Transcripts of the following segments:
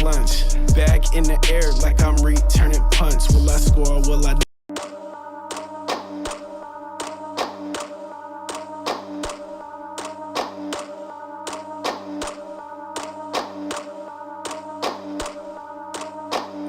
blunts. Back in the air like I'm returning punts. Will I score or will I not?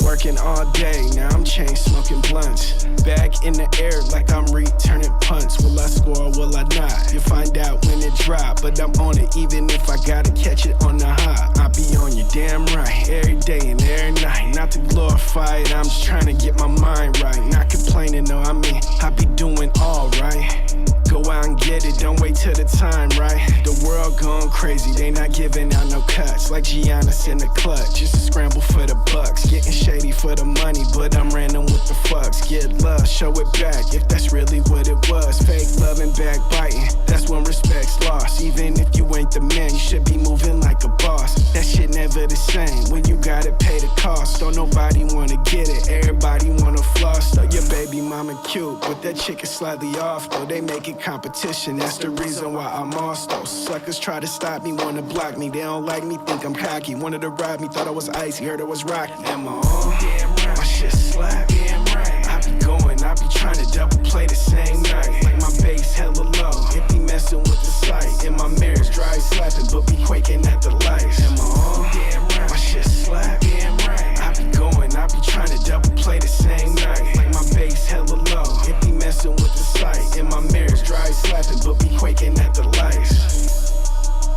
Working all day, now I'm chain smoking blunts. Back in the air like I'm returning punts. Will I score or will I not? You'll find out when it drop, but I'm on it even if I gotta catch it on the high. I be on you damn right, every day and every night. Not to glorify it, I'm just trying to get my mind right. Not complaining, no, I mean, I be doing alright. Go out and get it, don't wait till the time, right? The world going crazy, they not giving out no cuts. Like Giannis in the clutch, just a scramble for the bucks. Getting shady for the money, but I'm random with the fucks. Get love, show it back, if that's really what it was. Fake love and backbiting, that's when respect's lost. Even if you ain't the man, you should be moving like a boss. That shit never the same, when you gotta pay the cost. Don't nobody wanna get it, everybody wanna floss. Though your baby mama cute, but that chick is slightly off. Though they make it competition, that's the reason why I'm lost. Those suckers try to stop me, wanna block me. They don't like me, think I'm cocky. Wanted to rob me, thought I was icy, heard I was rocky. Am I on? Damn right. My shit slap. Damn right. I be going, I be trying to double play the same night. Like my bass hella low, it be messing with the sight. And my mirrors dry slapping, but be quaking at the lights. Am I on? Damn right. My shit slap. Damn right. I be going, I be trying to double play the same night. Like my bass hella low, it be messing with the sight. And my mirrors dry slapping, but be quaking at the lights.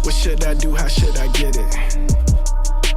What should I do? How should I get it?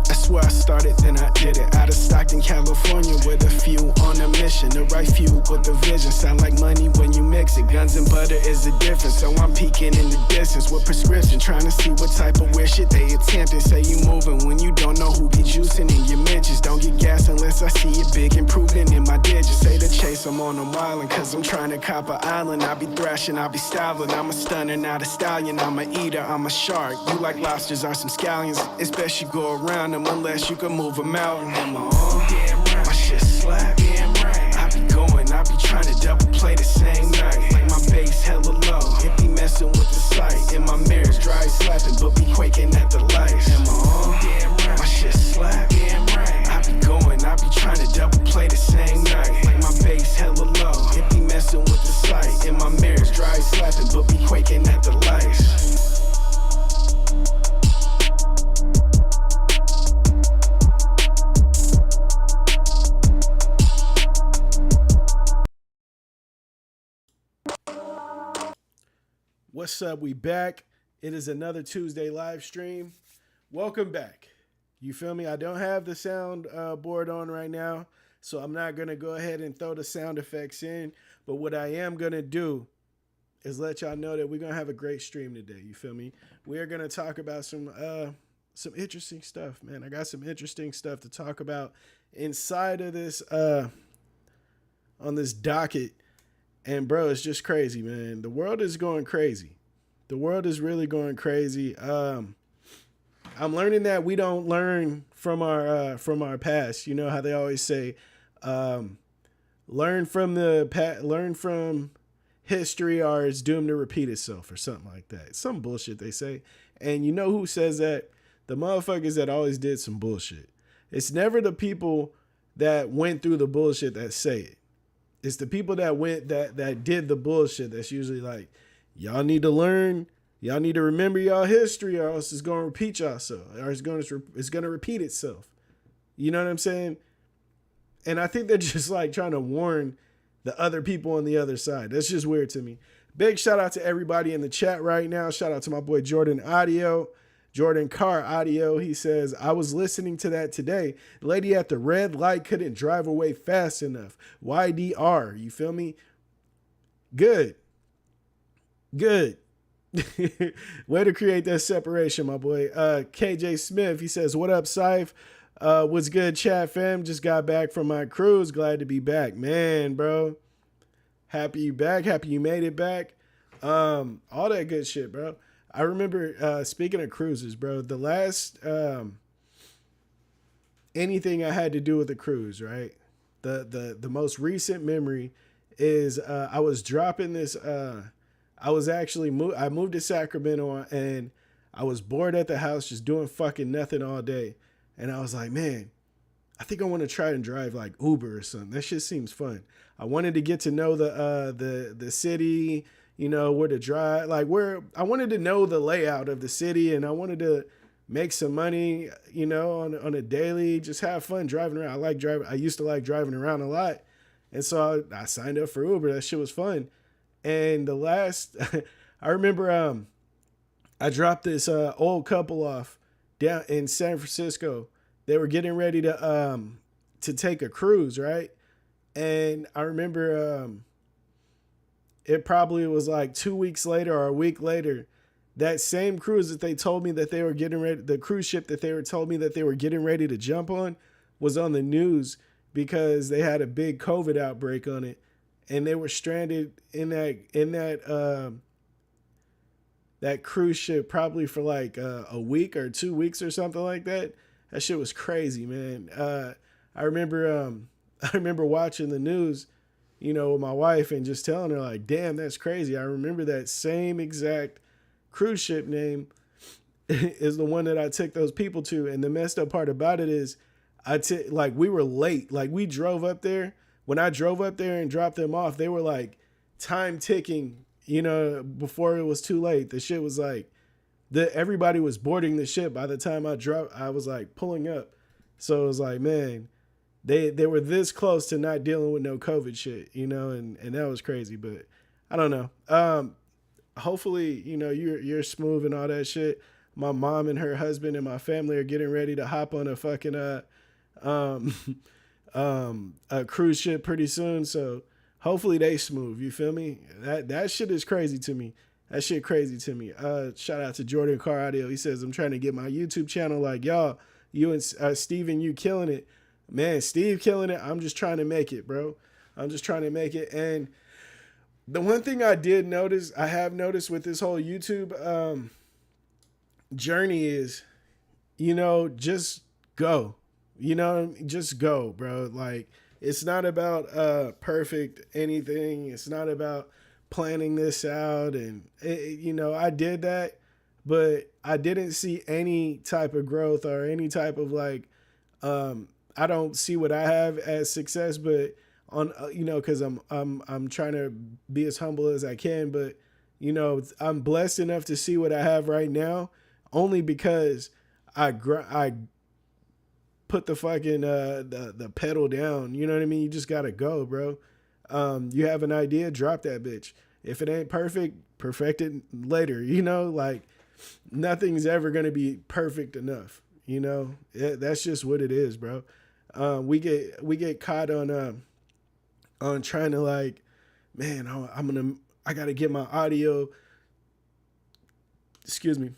That's where I started, then I did it. Out of Stockton, California, with a few on a mission. The right few with the vision. Sound like money when you mix it. Guns and butter is the difference. So I'm peeking in the distance with prescription. Trying to see what type of weird shit they attempting. Say you moving when you don't know who be juicing in your mentions. Don't get gas unless I see a big improvement in my digits. Say the chase, I'm on them island. Cause I'm trying to cop an island. I be thrashing, I be styling. I'm a stunner, not a stallion. I'm a eater, I'm a shark. You like lobsters or some scallions. It's best you go around them unless you can move a mountain. Am I on? Damn right. My shit slap. Damn right. I be going, I be trying to double play the same night. Like my bass hella low, it be messing with the sight. And my mirrors dry slapping, but be quaking at the lights. Am I on? Damn right. My shit slap. Damn right. I be going, I be trying to double play the same night. Like my bass hella low, it be messing with the sight. And my mirrors dry slapping, but be quaking at the lights. What's up? We back. It is another Tuesday live stream. Welcome back. You feel me? I don't have the sound board on right now, so I'm not going to go ahead and throw the sound effects in. But what I am going to do is let y'all know that we're going to have a great stream today. You feel me? We are going to talk about some interesting stuff, man. I got some interesting stuff to talk about inside of this on this docket. And bro, it's just crazy, man. The world is going crazy. The world is really going crazy. I'm learning that we don't learn from our past. You know how they always say, learn from history or it's doomed to repeat itself or something like that. Some bullshit they say. And you know who says that? The motherfuckers that always did some bullshit. It's never the people that went through the bullshit that say it. It's the people that did the bullshit that's usually like, y'all need to learn, y'all need to remember y'all history or else it's going to repeat yourself or it's going to repeat itself. You know what I'm saying? And I think they're just like trying to warn the other people on the other side. That's just weird to me. Big shout out to everybody in the chat right now. Shout out to my boy Jordan Car Audio. He says, I was listening to that today. Lady at the red light couldn't drive away fast enough. YDR. You feel me? Good. Way to create that separation, my boy. KJ Smith, he says, what up, Syfe? What's good, chat fam? Just got back from my cruise. Glad to be back. Man, bro. Happy you back. Happy you made it back. All that good shit, bro. I remember, speaking of cruises, bro, the last anything I had to do with a cruise, right? The most recent memory is I was dropping this. I moved to Sacramento and I was bored at the house just doing fucking nothing all day. And I was like, man, I think I want to try and drive like Uber or something. That shit seems fun. I wanted to get to know the city, you know, where to drive, like where I wanted to know the layout of the city, and I wanted to make some money, you know, on a daily, just have fun driving around. I like driving. I used to like driving around a lot. And so I signed up for Uber. That shit was fun. And the last, I remember I dropped this old couple off down in San Francisco. They were getting ready to take a cruise, right? And I remember it probably was like 2 weeks later or a week later, that same cruise that they told me that they were getting ready, the cruise ship that they were told me that they were getting ready to jump on, was on the news because they had a big COVID outbreak on it, and they were stranded in that cruise ship probably for like a week or 2 weeks or something like that. That shit was crazy, man. I remember I remember watching the news, you know, with my wife and just telling her like, damn, that's crazy. I remember that same exact cruise ship name is the one that I took those people to. And the messed up part about it is like we were late. Like we drove up there. When I drove up there and dropped them off, they were like time ticking, you know, before it was too late. The shit was like everybody was boarding the ship by the time I was like pulling up. So it was like, man, they were this close to not dealing with no COVID shit, you know, and that was crazy. But I don't know. Hopefully, you know, you're smooth and all that shit. My mom and her husband and my family are getting ready to hop on a fucking a cruise ship pretty soon. So hopefully they smooth. You feel me? That shit is crazy to me. That shit crazy to me. Shout out to Jordan Car Audio. He says, I'm trying to get my YouTube channel like y'all. You and Steven, you killing it. Man, Steve killing it. I'm just trying to make it, bro. I'm just trying to make it. And the one thing I have noticed with this whole YouTube journey is, you know, just go. You know, just go, bro. Like, it's not about perfect anything. It's not about planning this out. And, you know, I did that, but I didn't see any type of growth or any type of like, I don't see what I have as success, but on, you know, cause I'm trying to be as humble as I can, but you know, I'm blessed enough to see what I have right now only because I put the fucking, the pedal down. You know what I mean? You just gotta go, bro. You have an idea, drop that bitch. If it ain't perfect, perfect it later. You know, like nothing's ever going to be perfect enough. You know, that's just what it is, bro. We get caught on trying to like, man, I got to get my audio, excuse me,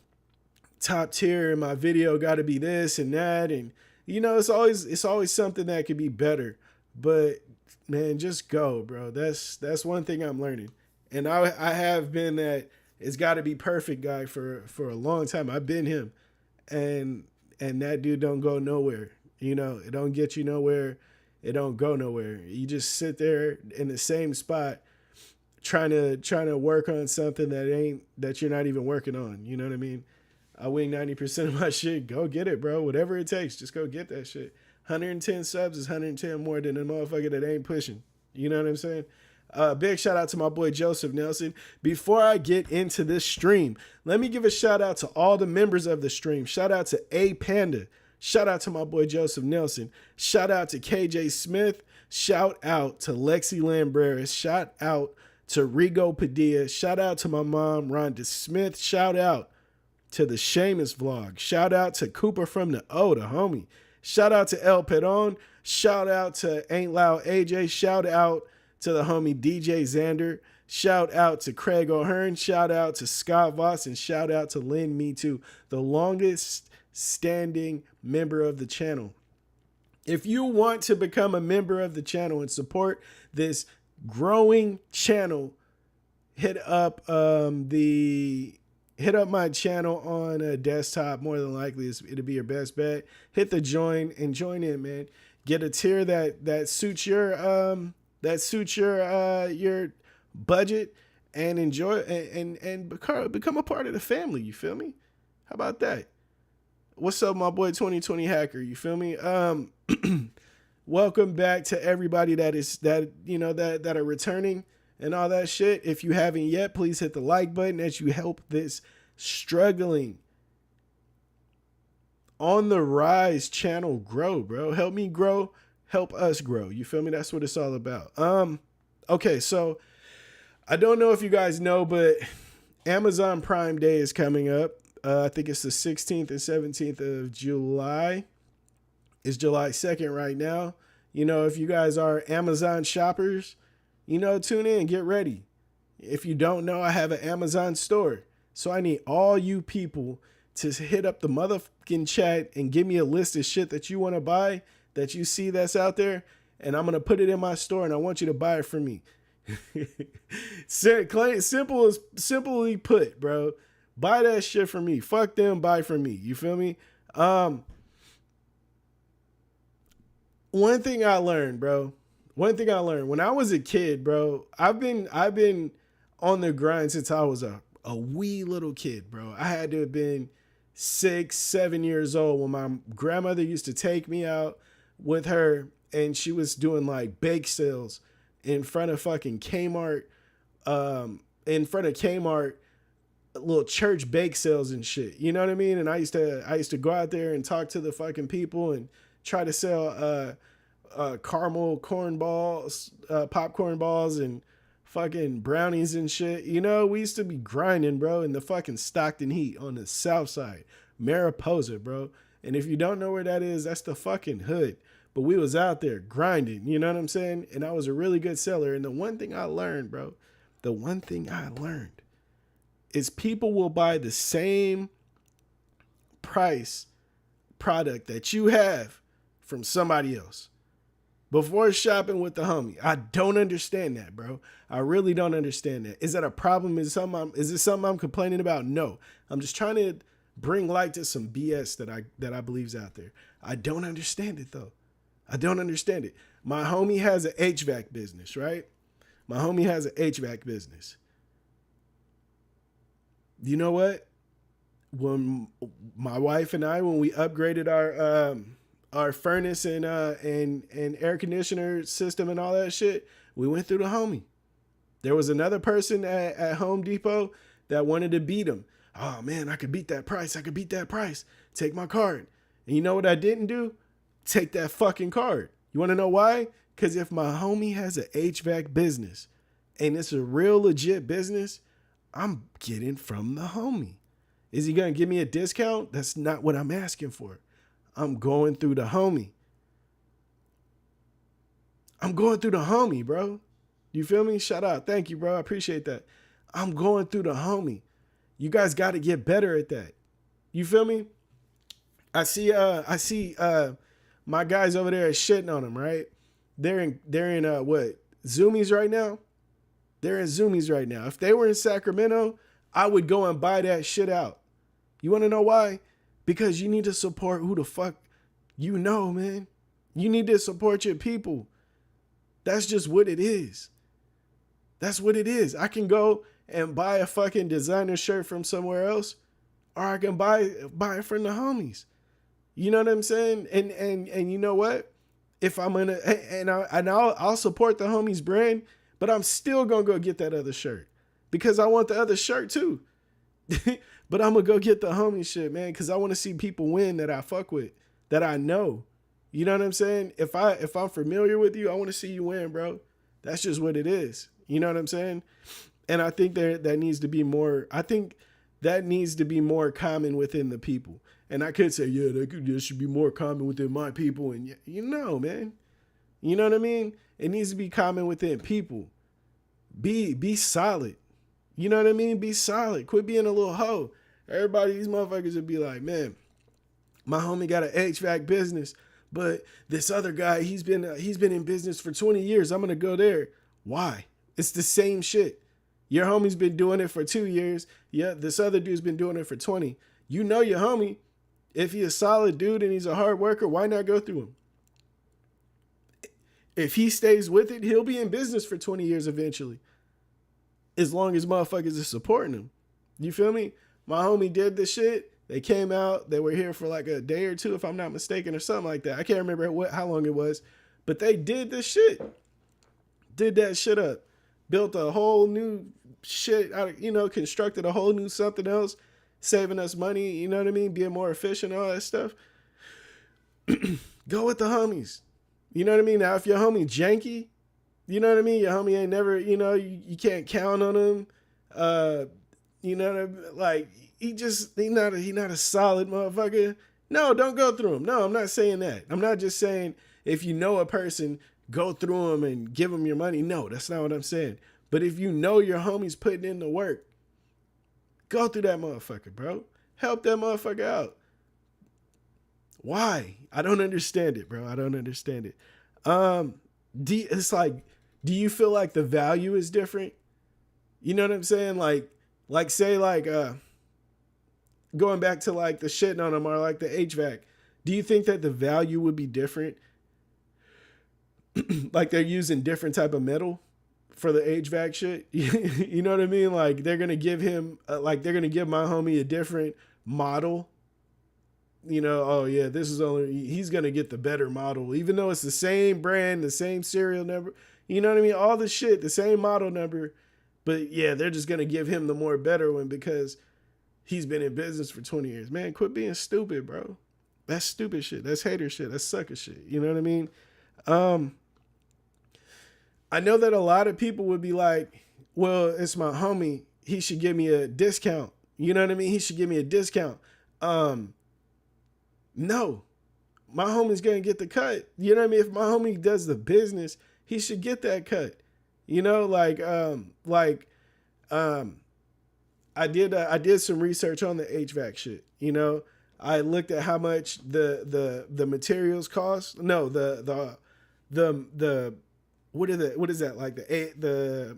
top tier, and my video got to be this and that. And, you know, it's always something that could be better, but man, just go, bro. That's one thing I'm learning. And I have been that it's got to be perfect guy for a long time. I've been him, and that dude don't go nowhere. You know, it don't get you nowhere. It don't go nowhere. You just sit there in the same spot, trying to work on something that you're not even working on. You know what I mean? I wing 90% of my shit. Go get it, bro. Whatever it takes, just go get that shit. 110 subs is 110 more than a motherfucker that ain't pushing. You know what I'm saying? Big shout out to my boy Joseph Nelson. Before I get into this stream, let me give a shout out to all the members of the stream. Shout out to A Panda. Shout out to my boy Joseph Nelson. Shout out to KJ Smith. Shout out to Lexi Lambreris. Shout out to Rigo Padilla. Shout out to my mom, Rhonda Smith. Shout out to the Seamus vlog. Shout out to Cooper from the O, the homie. Shout out to El Pedon. Shout out to Ain't Loud AJ. Shout out to the homie DJ Xander. Shout out to Craig O'Hearn. Shout out to Scott Voss. And shout out to Lynn Me Too, the longest standing member of the channel. If you want to become a member of the channel and support this growing channel, hit up my channel on a desktop. More than likely it'll be your best bet. Hit the join and join in, man. Get a tier that suits your budget, and enjoy and become a part of the family. You feel me? How about that? What's up, my boy 2020 hacker? You feel me? Welcome back to everybody that are returning and all that shit. If you haven't yet, please hit the like button as you help this struggling on the rise channel grow, bro. Help me grow, help us grow. You feel me? That's what it's all about. Okay, so I don't know if you guys know, but Amazon Prime Day is coming up. I think it's the 16th and 17th of July. It's July 2nd right now. You know, if you guys are Amazon shoppers, you know, tune in, get ready. If you don't know, I have an Amazon store. So I need all you people to hit up the motherfucking chat and give me a list of shit that you want to buy, that you see that's out there, and I'm going to put it in my store and I want you to buy it from me. Simply put, bro. Buy that shit from me. Fuck them, buy from me. You feel me? One thing I learned, bro. One thing I learned when I was a kid, bro. I've been on the grind since I was a wee little kid, bro. I had to have been 6, 7 years old when my grandmother used to take me out with her, and she was doing like bake sales in front of fucking Kmart, little church bake sales and shit. You know what I mean? And I used to go out there and talk to the fucking people and try to sell caramel corn balls, popcorn balls, and fucking brownies and shit. You know, we used to be grinding, bro, in the fucking Stockton heat on the south side, Mariposa, bro. And if you don't know where that is, that's the fucking hood. But we was out there grinding, you know what I'm saying? And I was a really good seller. And the one thing I learned, bro, is people will buy the same price product that you have from somebody else before shopping with the homie. I don't understand that, bro. I really don't understand that. Is that a problem? Is it something I'm complaining about? No. I'm just trying to bring light to some BS that I believe is out there. I don't understand it, though. I don't understand it. My homie has an HVAC business, right? My homie has an HVAC business. You know what? When my wife and I, when we upgraded our furnace and air conditioner system and all that shit, we went through the homie. There was another person at Home Depot that wanted to beat him. Oh man, I could beat that price. Take my card. And you know what I didn't do? Take that fucking card. You want to know why? Because if my homie has an HVAC business and it's a real legit business, I'm getting from the homie. Is he going to give me a discount? That's not what I'm asking for. I'm going through the homie. Bro. You feel me? Shout out. Thank you, bro. I appreciate that. I'm going through the homie. You guys got to get better at that. You feel me? I see my guys over there are shitting on him, right? They're in what? Zoomies right now? They're in Zoomies right now. If they were in Sacramento, I would go and buy that shit out. You want to know why? Because you need to support who the fuck you know, man. You need to support your people. That's just what it is. That's what it is. I can go and buy a fucking designer shirt from somewhere else, or I can buy it from the homies. You know what I'm saying? And you know what? If I'm gonna I'll support the homies brand, but I'm still gonna go get that other shirt because I want the other shirt too. But I'm gonna go get the homie shit, man, because I want to see people win that I fuck with, that I know. You know what I'm saying? If I'm familiar with you, I want to see you win, bro. That's just what it is. You know what I'm saying? And I think that needs to be more. I think that needs to be more common within the people. And I could say, yeah, that should be more common within my people. And you know, man, you know what I mean? It needs to be common within people. Be solid. You know what I mean? Be solid. Quit being a little hoe. Everybody, these motherfuckers would be like, man, my homie got an HVAC business, but this other guy, he's been in business for 20 years. I'm gonna go there. Why? It's the same shit. Your homie's been doing it for 2 years. Yeah, this other dude's been doing it for 20. You know your homie. If he's a solid dude and he's a hard worker, why not go through him? If he stays with it, he'll be in business for 20 years eventually. As long as motherfuckers are supporting him. You feel me? My homie did this shit. They came out. They were here for like a day or two, if I'm not mistaken, or something like that. I can't remember how long it was, but they did this shit. Did that shit up. Built a whole new shit out, constructed a whole new something else, saving us money, you know what I mean? Being more efficient, all that stuff. Go with the homies. You know what I mean? Now, if your homie janky, you know what I mean? Your homie ain't never, you can't count on him. You know what I mean? Like, he not a solid motherfucker. No, don't go through him. No, I'm not saying that. I'm not just saying if you know a person, go through him and give him your money. No, that's not what I'm saying. But if you know your homie's putting in the work, go through that motherfucker, bro. Help that motherfucker out. Why? I don't understand it, bro. I don't understand it. It's like, do you feel like the value is different? You know what I'm saying? Like say going back to like the shitting on them or like the HVAC. Do you think that the value would be different? Like they're using different type of metal for the HVAC shit. You know what I mean? Like they're going to give him, they're going to give my homie a different model. Oh yeah, he's going to get the better model, even though it's the same brand, the same serial number, you know what I mean? All the shit, the same model number, but yeah, they're just going to give him the more better one because he's been in business for 20 years. Man, quit being stupid, bro. That's stupid shit. That's hater shit. That's sucker shit. You know what I mean? I know that a lot of people would be like, well, it's my homie. He should give me a discount. You know what I mean? He should give me a discount. No, my homie's going to get the cut. You know what I mean? If my homie does the business, he should get that cut. I did some research on the HVAC shit. I looked at how much the materials cost. No, what is that? Like the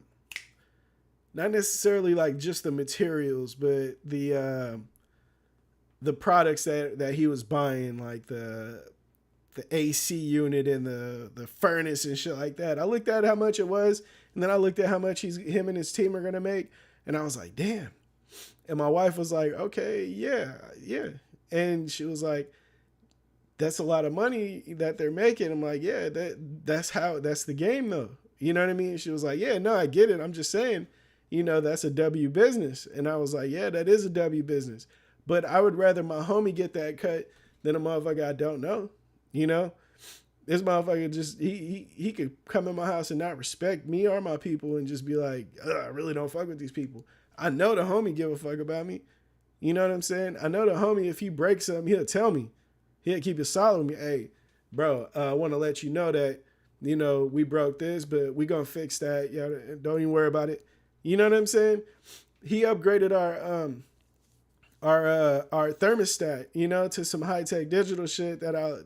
not necessarily like just the materials, but the products that he was buying, like the AC unit and the furnace and shit like that. I looked at how much it was, and then I looked at how much him and his team are gonna make, and I was like, damn. And my wife was like, okay, yeah. And she was like, that's a lot of money that they're making. I'm like, yeah, that's the game though. You know what I mean? She was like, yeah, no, I get it. I'm just saying, that's a W business. And I was like, yeah, that is a W business. But I would rather my homie get that cut than a motherfucker I don't know. This motherfucker just, he could come in my house and not respect me or my people and just be like, I really don't fuck with these people. I know the homie give a fuck about me. You know what I'm saying? I know the homie, if he breaks something, he'll tell me. He'll keep it solid with me. Hey, bro, I want to let you know that, we broke this, but we going to fix that. Yeah, don't even worry about it. You know what I'm saying? He upgraded our thermostat, to some high-tech digital shit that I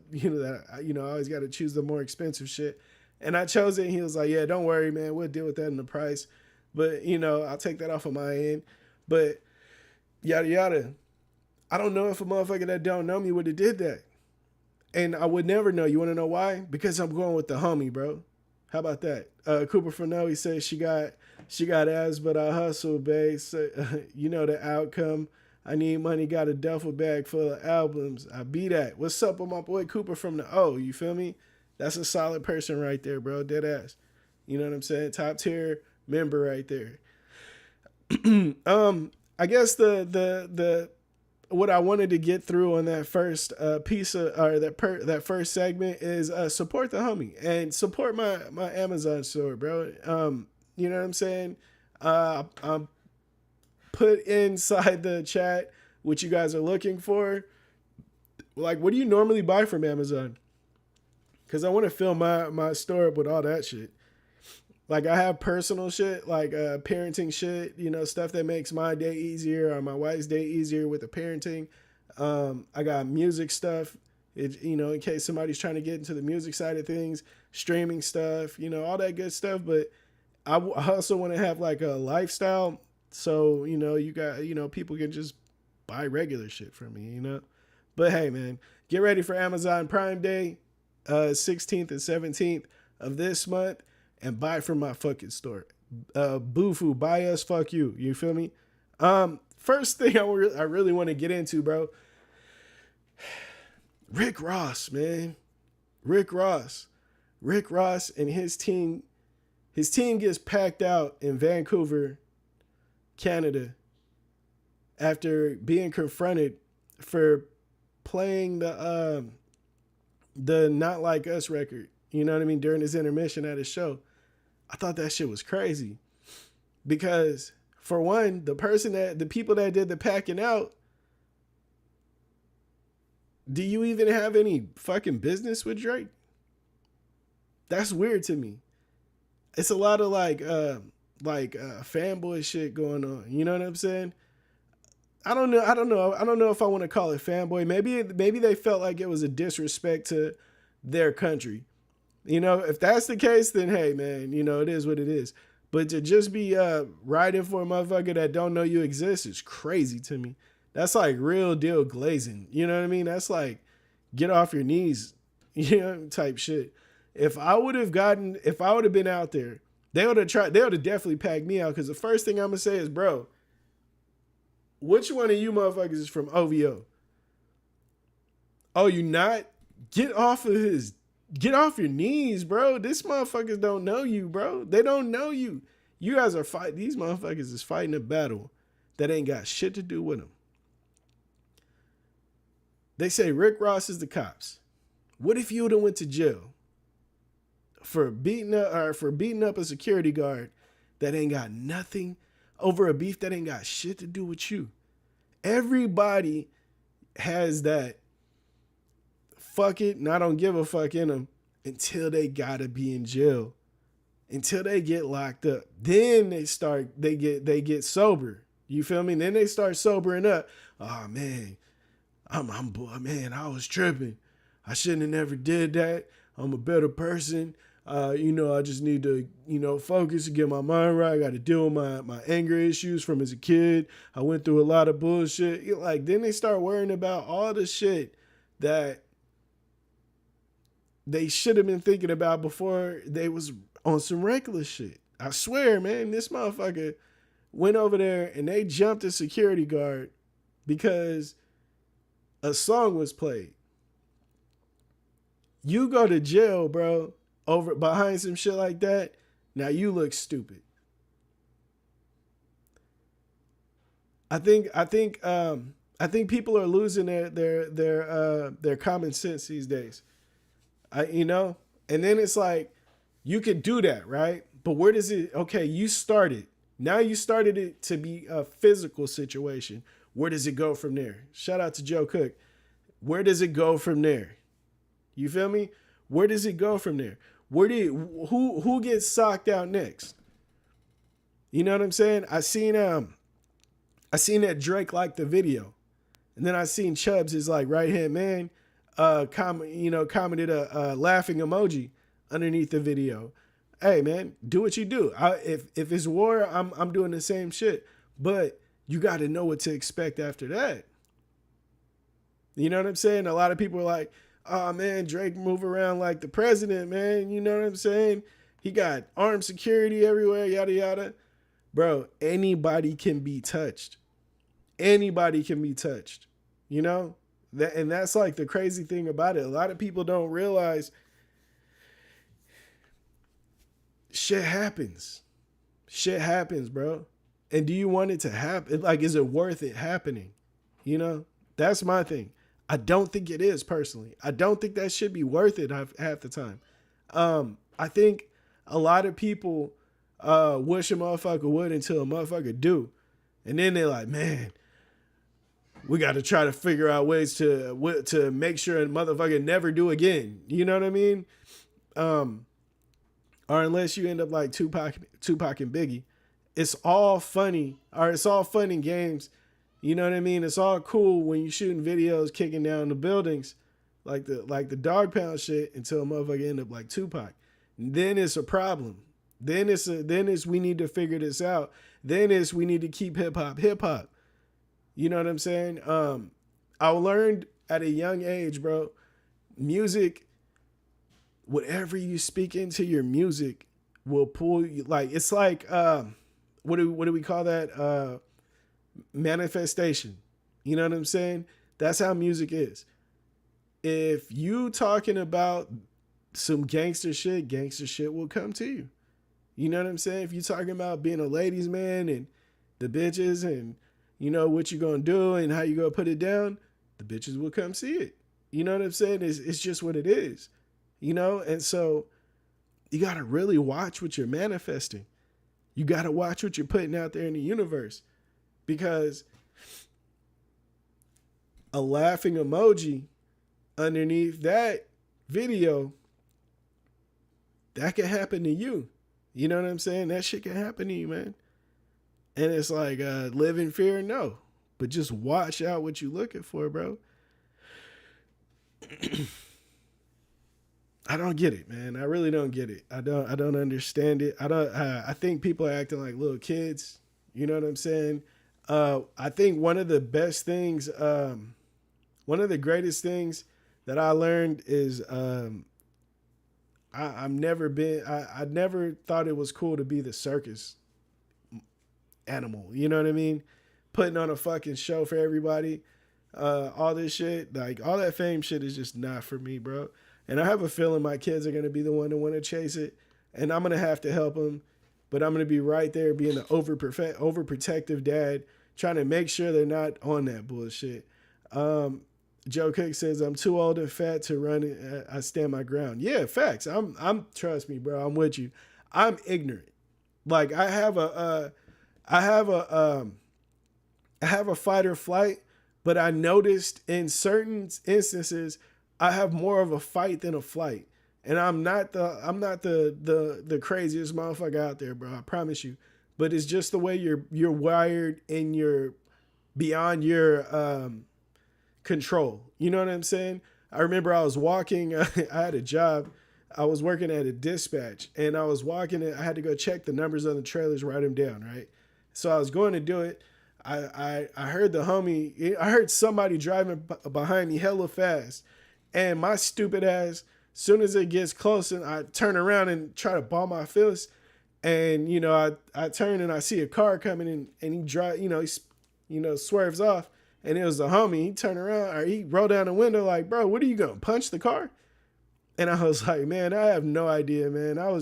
always got to choose the more expensive shit. And I chose it, and he was like, yeah, don't worry, man. We'll deal with that in the price. But, I'll take that off of my end. But yada, yada. I don't know if a motherfucker that don't know me would have did that. And I would never know. You want to know why? Because I'm going with the homie, bro. How about that? Cooper Fano, he says she got ass, but I hustle, babe. So, you know the outcome. I need money, got a duffel bag full of albums. I be that. What's up with my boy Cooper from the O? You feel me? That's a solid person right there, bro. Dead ass. You know what I'm saying? Top tier member right there. I guess the what I wanted to get through on that first piece of, or that first segment is support the homie and support my Amazon store, bro. You know what I'm saying? I'm put inside the chat what you guys are looking for. Like, what do you normally buy from Amazon? Because I want to fill my store up with all that shit. Like, I have personal shit, like parenting shit, stuff that makes my day easier or my wife's day easier with the parenting. I got music stuff, in case somebody's trying to get into the music side of things, streaming stuff, all that good stuff. But I also want to have like a lifestyle. So, you got, people can just buy regular shit from me, But hey, man, get ready for Amazon Prime Day, 16th and 17th of this month. And buy from my fucking store. Boohhh, buy us, fuck you. You feel me? First thing I really want to get into, bro. Rick Ross, man. Rick Ross. Rick Ross and his team gets packed out in Vancouver, Canada, after being confronted for playing the Not Like Us record. You know what I mean? During his intermission at his show. I thought that shit was crazy. Because for one, the people that did the packing out, do you even have any fucking business with Drake? That's weird to me. It's a lot of fanboy shit going on. You know what I'm saying? I don't know if I want to call it fanboy. Maybe they felt like it was a disrespect to their country. You know, if that's the case, then hey, man, you know, it is what it is. But to just be riding for a motherfucker that don't know you exist is crazy to me. That's like real deal glazing. You know what I mean? That's like get off your knees, you know, type shit. If I would have been out there, they would have definitely packed me out. Because the first thing I'm gonna say is, bro, which one of you motherfuckers is from OVO? Oh, you not? Get off your knees, bro. These motherfuckers don't know you, bro. They don't know you. You guys are fighting. These motherfuckers is fighting a battle that ain't got shit to do with them. They say Rick Ross is the cops. What if you would have went to jail for beating up a security guard that ain't got nothing over a beef that ain't got shit to do with you? Everybody has that fuck it and I don't give a fuck in them until they gotta be in jail, until they get locked up. Then they get sober. You feel me? Then they start sobering up. Oh man, man, I was tripping. I shouldn't have never did that. I'm a better person. You know, I just need to, you know, focus and get my mind right. I got to deal with my anger issues from as a kid. I went through a lot of bullshit. Like, then they start worrying about all the shit that they should have been thinking about before they was on some reckless shit. I swear, man, this motherfucker went over there and they jumped a security guard because a song was played. You go to jail, bro, over behind some shit like that. Now you look stupid. I think people are losing their common sense these days. You know, and then it's like you could do that, right? But where does it? Okay, you started. Now you started it to be a physical situation. Where does it go from there? Shout out to Joe Cook. Where does it go from there? You feel me? Where does it go from there? Who gets socked out next? You know what I'm saying? I seen that Drake liked the video, and then I seen Chubbs, his like right hand man, commented a laughing emoji underneath the video. Hey man, do what you do. If it's war, I'm doing the same shit. But you got to know what to expect after that. You know what I'm saying? A lot of people are like, oh man, Drake move around like the president, man. You know what I'm saying? He got armed security everywhere, yada, yada. Bro, anybody can be touched. Anybody can be touched. You know? And that's like the crazy thing about it. A lot of people don't realize shit happens. Shit happens, bro. And do you want it to happen? Like, is it worth it happening? You know? That's my thing. I don't think it is, personally. I don't think that should be worth it half the time. I think a lot of people wish a motherfucker would until a motherfucker do. And then they're like, man, we got to try to figure out ways to make sure a motherfucker never do again. You know what I mean? Or unless you end up like Tupac and Biggie. It's all funny, or it's all fun and games. You know what I mean? It's all cool when you shooting videos kicking down the buildings like the dog pound shit until a motherfucker end up like Tupac. And then it's a problem. Then it's we need to figure this out. Then it's we need to keep hip hop. You know what I'm saying? I learned at a young age, bro, music, whatever you speak into your music will pull you. Like, it's like, what do we call that? Manifestation. You know what I'm saying? That's how music is. if you talking about some gangster shit will come to you. You know what I'm saying? If you talking about being a ladies man and the bitches and you know what you gonna do and how you gonna put it down, the bitches will come see it. You know what I'm saying? It's just what it is. You know? And so you gotta really watch what you're manifesting. You gotta watch what you're putting out there in the universe. Because a laughing emoji underneath that video, that can happen to you. You know what I'm saying? That shit can happen to you, man. And it's like, live in fear? No. But just watch out what you looking for, bro. I don't get it, man. I really don't get it. I don't understand it. I think people are acting like little kids. You know what I'm saying? I think one of the best things, one of the greatest things that I learned is, I never thought it was cool to be the circus animal. You know what I mean? Putting on a fucking show for everybody. All this shit, like all that fame shit is just not for me, bro. And I have a feeling my kids are going to be the one to want to chase it. And I'm going to have to help them. But I'm going to be right there being an overprotective dad, trying to make sure they're not on that bullshit. Joe Cook says, I'm too old and fat to run. I stand my ground. Yeah, facts. I'm trust me, bro. I'm with you. I'm ignorant. Like I have a fight or flight, but I noticed in certain instances, I have more of a fight than a flight. And I'm not the craziest motherfucker out there, bro. I promise you. But it's just the way you're wired and you're beyond your control. You know what I'm saying? I remember I was walking, I had a job. I was working at a dispatch and I was walking and I had to go check the numbers on the trailers, write them down, right? So I was going to do it. I heard I heard somebody driving behind me hella fast. And my stupid ass, soon as it gets close and I turn around and try to ball my fist. And, you know, I turn and I see a car coming in and he drive, he swerves off. And it was the homie. He turned around, or he rolled down the window like, bro, what are you going to punch the car? And I was like, man, I have no idea, man. I'm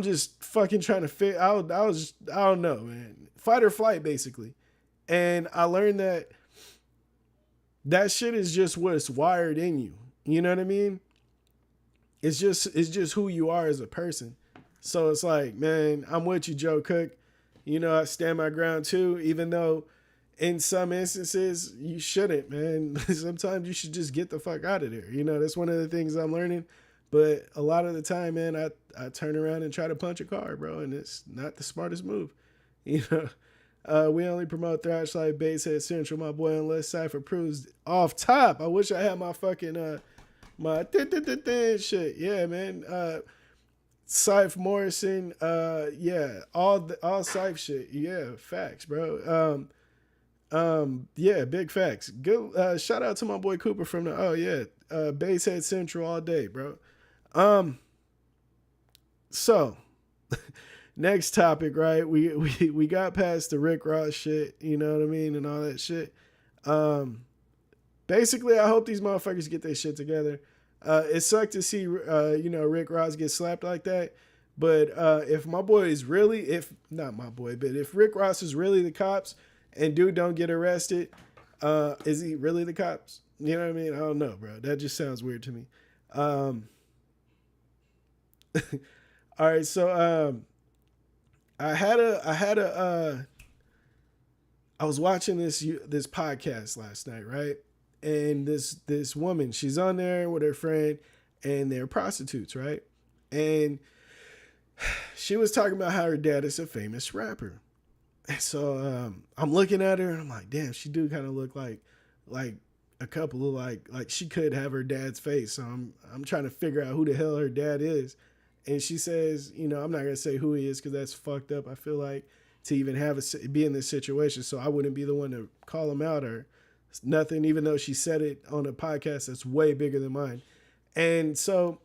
just fucking trying to fit. I don't know, man. Fight or flight, basically. And I learned that shit is just what's wired in you. You know what I mean? It's just who you are as a person. So it's like, man, I'm with you, Joe Cook. You know, I stand my ground too, even though in some instances, you shouldn't, man. Sometimes you should just get the fuck out of there. You know, that's one of the things I'm learning. But a lot of the time, man, I turn around and try to punch a car, bro, and it's not the smartest move. You know, we only promote Thrash Life, Basehead Central, my boy, unless Cypher proves off top. I wish I had my fucking, my shit. Yeah, man. Cypher Morrison, yeah, all Cypher shit. Yeah, facts, bro. Yeah, big facts. Good. Shout out to my boy Cooper from Basehead Central all day, bro. So next topic, right? We got past the Rick Ross shit, you know what I mean, and all that shit. Basically, I hope these motherfuckers get their shit together. It sucked to see, Rick Ross get slapped like that. But if my boy is really, if Rick Ross is really the cops and dude don't get arrested, is he really the cops? You know what I mean? I don't know, bro. That just sounds weird to me. All right, so I was watching this podcast last night, right? And this woman, she's on there with her friend, and they're prostitutes, right? And she was talking about how her dad is a famous rapper. And so I'm looking at her, and I'm like, damn, she do kind of look like a couple of like she could have her dad's face. So I'm trying to figure out who the hell her dad is. And she says, I'm not gonna say who he is because that's fucked up. I feel like to even be in this situation, so I wouldn't be the one to call him out or nothing. Even though she said it on a podcast that's way bigger than mine, and so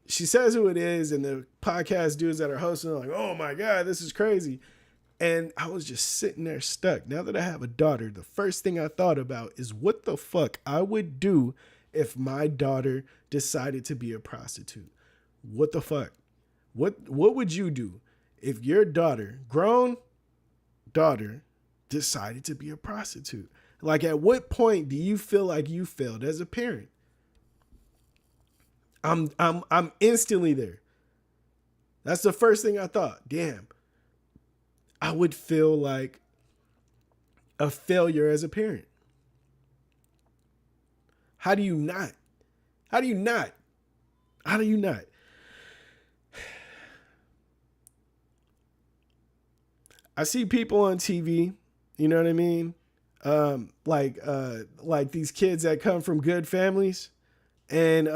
she says who it is, and the podcast dudes that are hosting are like, "Oh my god, this is crazy." And I was just sitting there stuck. Now that I have a daughter, the first thing I thought about is what the fuck I would do if my daughter decided to be a prostitute? What the fuck? What would you do if your daughter, grown daughter, decided to be a prostitute? Like, at what point do you feel like you failed as a parent? I'm instantly there. That's the first thing I thought. Damn, I would feel like a failure as a parent. How do you not? How do you not? How do you not? I see people on TV, you know what I mean? Like these kids that come from good families, and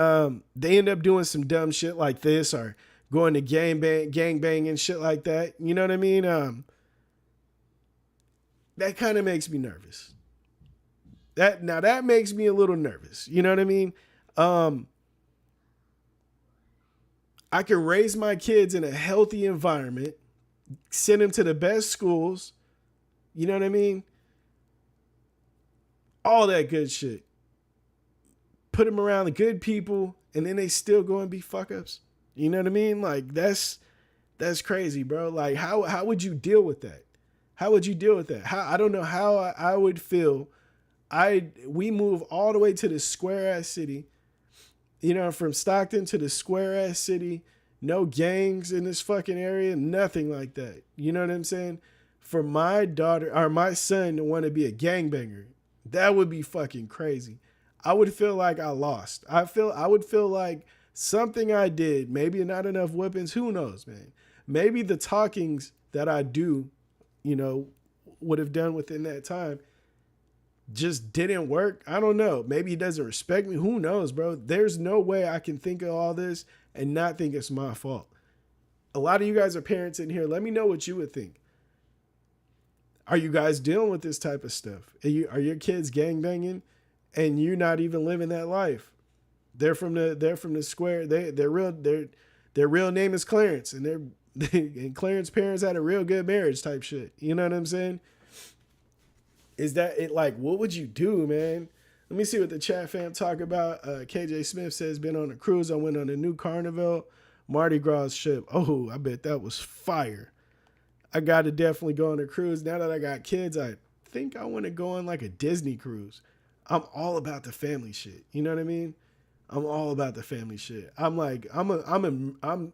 they end up doing some dumb shit like this, or going to gang bang and shit like that. You know what I mean? That kind of makes me nervous. That makes me a little nervous. You know what I mean? I can raise my kids in a healthy environment, send them to the best schools. You know what I mean? All that good shit. Put them around the good people, and then they still go and be fuck ups. You know what I mean? Like, that's crazy, bro. Like, how would you deal with that? How would you deal with that? I don't know how I would feel. We move all the way to the square ass city, you know, from Stockton to the square ass city. No gangs in this fucking area, nothing like that. You know what I'm saying? For my daughter or my son to want to be a gangbanger, that would be fucking crazy. I would feel like I lost. I would feel like something I did, maybe not enough weapons, who knows, man. Maybe the talkings that I do, you know, would have done within that time just didn't work. I don't know. Maybe he doesn't respect me. Who knows, bro? There's no way I can think of all this and not think it's my fault. A lot of you guys are parents in here. Let me know what you would think. Are you guys dealing with this type of stuff? Are your kids gangbanging and you're not even living that life? They're from the square. Their real name is Clarence, and and Clarence parents had a real good marriage type shit. You know what I'm saying? Is that it? Like, what would you do, man? Let me see what the chat fam talk about. KJ Smith says, been on a cruise. I went on a new Carnival Mardi Gras ship. Oh, I bet that was fire. I got to definitely go on a cruise. Now that I got kids, I think I want to go on like a Disney cruise. I'm all about the family shit. You know what I mean? I'm all about the family shit. I'm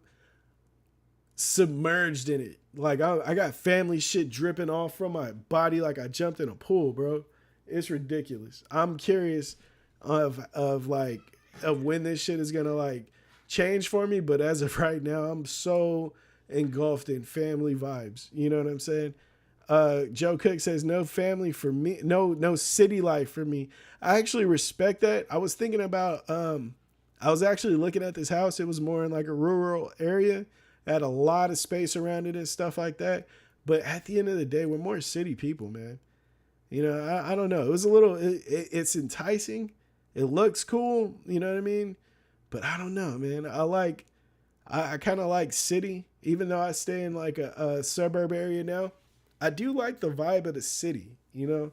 submerged in it. Like, I got family shit dripping off from my body like I jumped in a pool, bro. It's ridiculous. I'm curious of when this shit is gonna like change for me, but as of right now, I'm so engulfed in family vibes. You know what I'm saying? Joe Cook says, no family for me, no city life for me. I actually respect that. I was thinking about I was actually looking at this house. It was more in like a rural area. It had a lot of space around it and stuff like that. But at the end of the day, we're more city people, man. You know, I don't know. It was a little, it's enticing. It looks cool. You know what I mean? But I don't know, man. I kind of like city, even though I stay in like a suburb area now. I do like the vibe of the city, you know?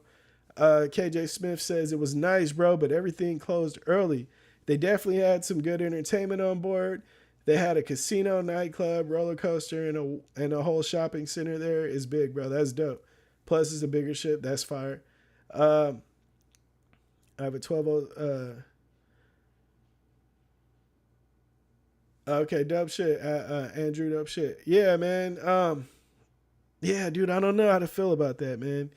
KJ Smith says, it was nice, bro, but everything closed early. They definitely had some good entertainment on board. They had a casino, nightclub, roller coaster, and a whole shopping center there. Is big, bro. That's dope. Plus, it's a bigger ship. That's fire. I have a 12. Okay, dope shit. Andrew, dope shit. Yeah, man. Yeah, dude, I don't know how to feel about that, man.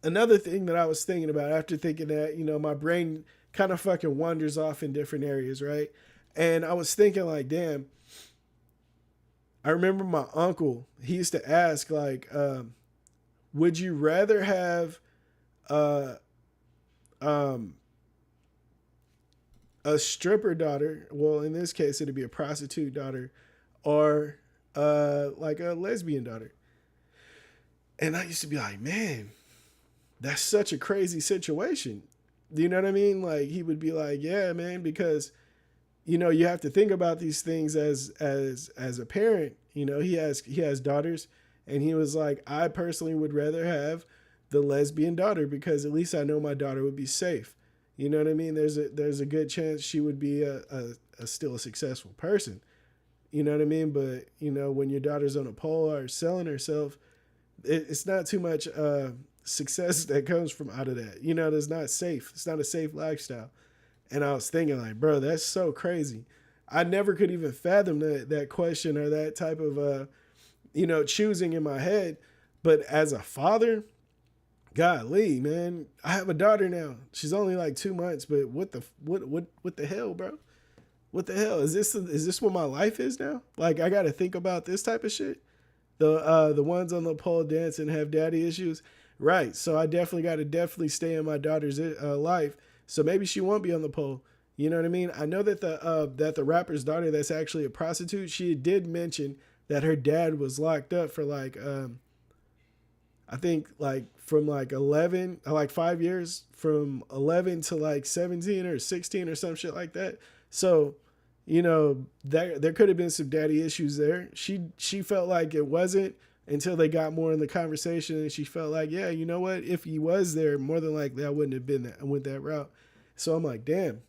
Another thing that I was thinking about after thinking that, you know, my brain kind of fucking wanders off in different areas, right? And I was thinking like, damn, I remember my uncle, he used to ask like, would you rather have a stripper daughter? Well, in this case, it'd be a prostitute daughter, or like a lesbian daughter. And I used to be like, man, that's such a crazy situation. Do you know what I mean? Like, he would be like, yeah, man, because, you know, you have to think about these things as a parent. You know, he has daughters, and he was like, I personally would rather have the lesbian daughter because at least I know my daughter would be safe. You know what I mean? There's a good chance she would be a still a successful person. You know what I mean? But you know, when your daughter's on a pole or selling herself, it's not too much success that comes from out of that. You know, that's not safe. It's not a safe lifestyle. And I was thinking, like, bro, that's so crazy. I never could even fathom that question or that type of choosing in my head. But as a father, golly, man, I have a daughter now. She's only like 2 months, but what the hell, bro? What the hell is this? What my life is now? Like, I got to think about this type of shit. The ones on the pole dance and have daddy issues, right? So I definitely got to stay in my daughter's life. So maybe she won't be on the pole. You know what I mean? I know that the rapper's daughter that's actually a prostitute, she did mention that her dad was locked up for like I think like from like 11, like 5 years, from 11 to like 17 or 16 or some shit like that. So, you know, there could have been some daddy issues there. She felt like it wasn't until they got more in the conversation, and she felt like, yeah, you know what? If he was there, more than likely I wouldn't have been that, went that route. So I'm like, damn,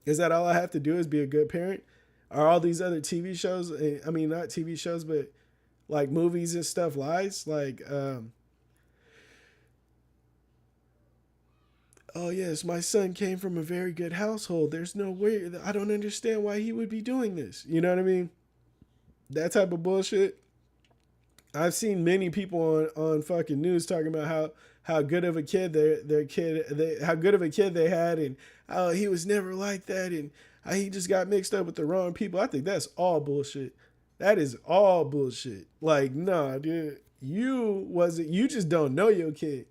is that all I have to do is be a good parent? Are all these other TV shows, I mean, not TV shows, but like movies and stuff, lies? Like, oh yes, my son came from a very good household. There's no way, I don't understand why he would be doing this. You know what I mean? That type of bullshit. I've seen many people on fucking news talking about how good of a kid how good of a kid they had, and how he was never like that, and how he just got mixed up with the wrong people. I think that's all bullshit. That is all bullshit. Like, nah, dude, you just don't know your kid.